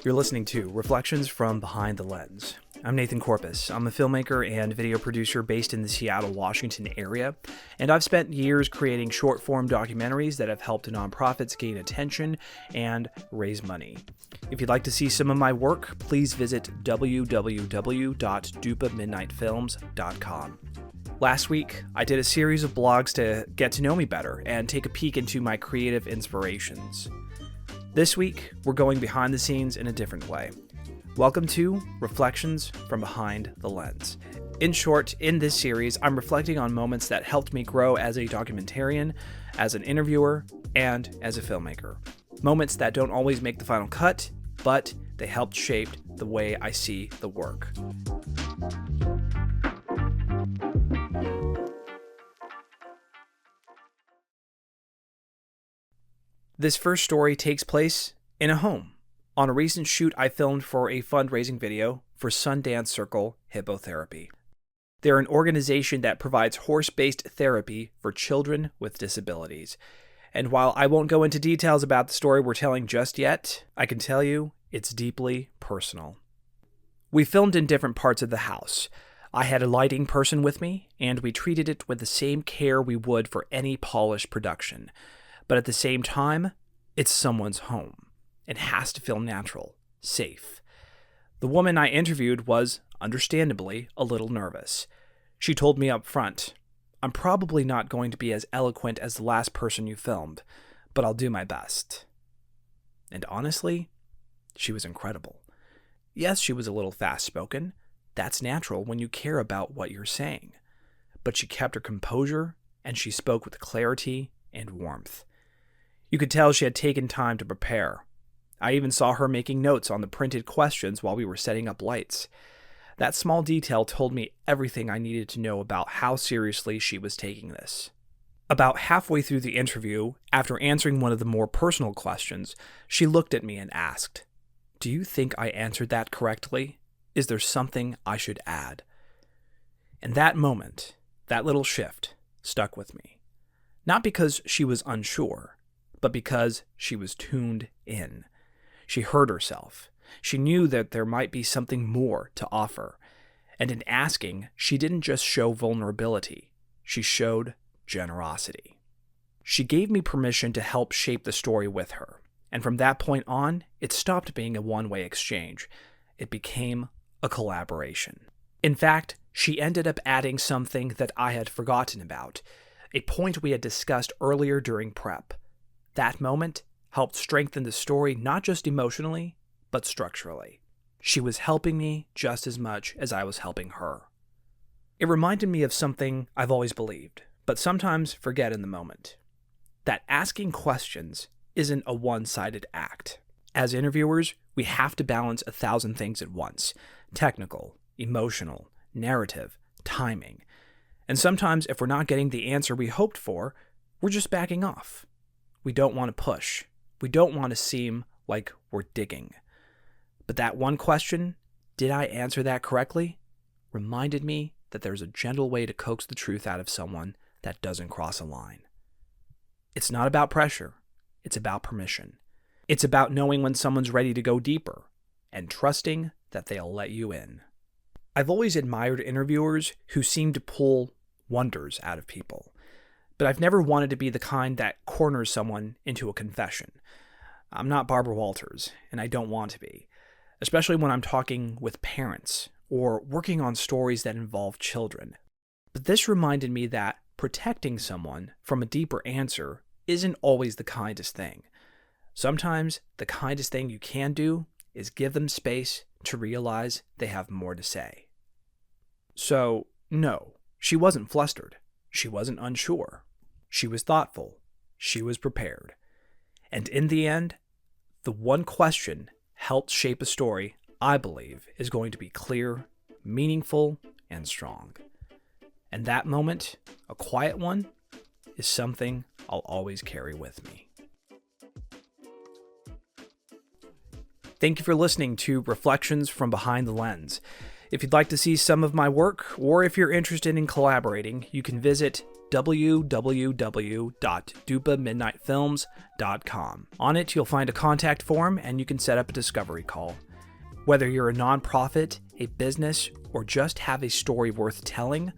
You're listening to Reflections from Behind the Lens. I'm Nathan Corpus. I'm a filmmaker and video producer based in the Seattle, Washington area, and I've spent years creating short-form documentaries that have helped nonprofits gain attention and raise money. If you'd like to see some of my work, please visit www.dupamidnightfilms.com. Last week, I did a series of blogs to get to know me better and take a peek into my creative inspirations. This week, we're going behind the scenes in a different way. Welcome to Reflections from Behind the Lens. In short, in this series, I'm reflecting on moments that helped me grow as a documentarian, as an interviewer, and as a filmmaker. Moments that don't always make the final cut, but they helped shape the way I see the work. This first story takes place in a home, on a recent shoot I filmed for a fundraising video for Sundance Circle Hippotherapy. They're an organization that provides horse-based therapy for children with disabilities. And while I won't go into details about the story we're telling just yet, I can tell you it's deeply personal. We filmed in different parts of the house. I had a lighting person with me, and we treated it with the same care we would for any polished production. But at the same time, it's someone's home. It has to feel natural, safe. The woman I interviewed was, understandably, a little nervous. She told me up front, "I'm probably not going to be as eloquent as the last person you filmed, but I'll do my best." And honestly, she was incredible. Yes, she was a little fast-spoken. That's natural when you care about what you're saying. But she kept her composure, and she spoke with clarity and warmth. You could tell she had taken time to prepare. I even saw her making notes on the printed questions while we were setting up lights. That small detail told me everything I needed to know about how seriously she was taking this. About halfway through the interview, after answering one of the more personal questions, she looked at me and asked, "Do you think I answered that correctly? Is there something I should add?" And that moment, that little shift, stuck with me. Not because she was unsure, but because she was tuned in. She heard herself. She knew that there might be something more to offer. And in asking, she didn't just show vulnerability. She showed generosity. She gave me permission to help shape the story with her. And from that point on, it stopped being a one-way exchange. It became a collaboration. In fact, she ended up adding something that I had forgotten about, a point we had discussed earlier during prep. That moment helped strengthen the story not just emotionally, but structurally. She was helping me just as much as I was helping her. It reminded me of something I've always believed, but sometimes forget in the moment. That asking questions isn't a one-sided act. As interviewers, we have to balance 1,000 things at once: technical, emotional, narrative, timing. And sometimes if we're not getting the answer we hoped for, we're just backing off. We don't want to push. We don't want to seem like we're digging. But that one question, did I answer that correctly, reminded me that there's a gentle way to coax the truth out of someone that doesn't cross a line. It's not about pressure. It's about permission. It's about knowing when someone's ready to go deeper and trusting that they'll let you in. I've always admired interviewers who seem to pull wonders out of people. But I've never wanted to be the kind that corners someone into a confession. I'm not Barbara Walters, and I don't want to be, especially when I'm talking with parents or working on stories that involve children. But this reminded me that protecting someone from a deeper answer isn't always the kindest thing. Sometimes the kindest thing you can do is give them space to realize they have more to say. So, no, she wasn't flustered. She wasn't unsure. She was thoughtful. She was prepared. And in the end, the one question helped shape a story I believe is going to be clear, meaningful, and strong. And that moment, a quiet one, is something I'll always carry with me. Thank you for listening to Reflections from Behind the Lens. If you'd like to see some of my work, or if you're interested in collaborating, you can visit www.dupamidnightfilms.com. On it, you'll find a contact form and you can set up a discovery call. Whether you're a nonprofit, a business, or just have a story worth telling,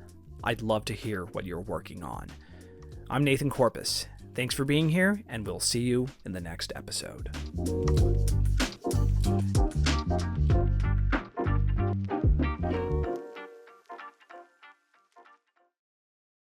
I'd love to hear what you're working on. I'm Nathan Corpus. Thanks for being here, and we'll see you in the next episode.